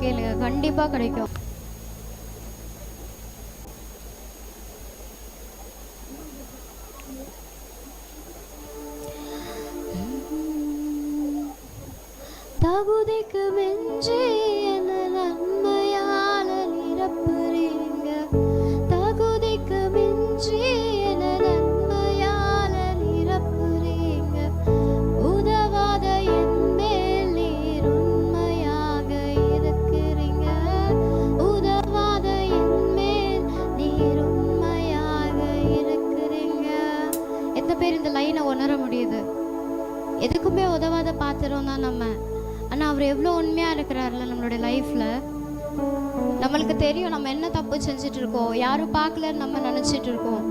கேளுங்க, கண்டிப்பா கிடைக்கும். தகுதிக்கு மிஞ்சி என்ன நன்மையால நிரப்புறீங்க, தகுதிக்கு மிஞ்சி என்ன நன்மையால நிரப்புறீங்க. உதவாத என் மேல் நீர் உண்மையாக இருக்கிறீங்க, உதவாத என் மேல் நீர் உண்மையாக இருக்கிறீங்க. எத்தனை பேர் இந்த லைனை உணர முடியுது? எதுக்குமே உதவாத பாத்திரம் தான் நம்ம. ஆனால் அவர் எவ்வளோ உண்மையாக இருக்கிறார்ல நம்மளுடைய லைஃப்பில். நம்மளுக்கு தெரியும் நம்ம என்ன தப்பு செஞ்சுட்டு இருக்கோம், யாரும் பார்க்கலன்னு நம்ம நினச்சிட்டு இருக்கோம்.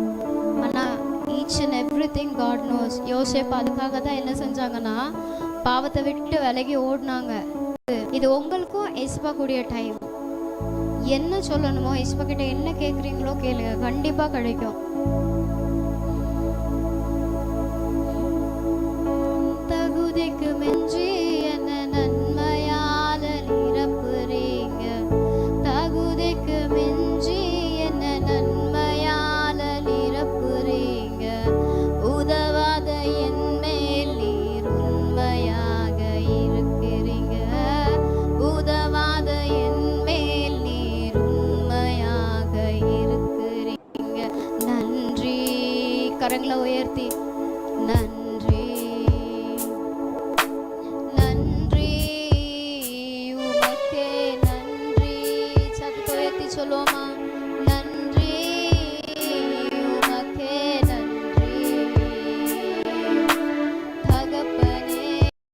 ஆனால் each and every thing God knows. யோசேப்பு அதுக்காக தான் என்ன செஞ்சாங்கன்னா பாவத்தை விட்டு விலகி ஓடினாங்க. இது உங்களுக்கும் ஏசப்பா கூடிய டைம். என்ன சொல்லணுமோ ஏசப்பா கிட்ட என்ன கேட்குறீங்களோ கேளுங்க, கண்டிப்பாக கிடைக்கும். தகுதிக்கு மிஞ்சி என்ன நன்மையால நிரப்புறீங்க, தகுதிக்கு மிஞ்சி என்ன நன்மையால நிரப்புறீங்க. உதவாத என் மேல் நீர் உண்மையாக இருக்கிறீங்க, உதவாத என் மேல் நீர் உண்மையாக இருக்கிறீங்க. நன்றி. கரங்களை உயர்த்தி